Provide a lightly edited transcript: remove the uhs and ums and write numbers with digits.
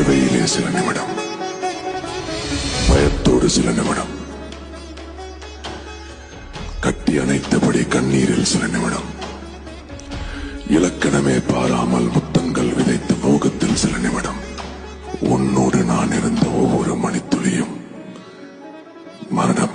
பார்வையிலே சில நிமிடம், பயத்தோடு சில நிமிடம், கட்டி அணைத்தபடி கண்ணீரில் சில நிமிடம், இலக்கணமே பாராமல் முத்தங்கள் விதைத்த மோகத்தில் சில நிமிடம், உன்னோடு நான் இருந்த ஒவ்வொரு மணித்துளியும் மரண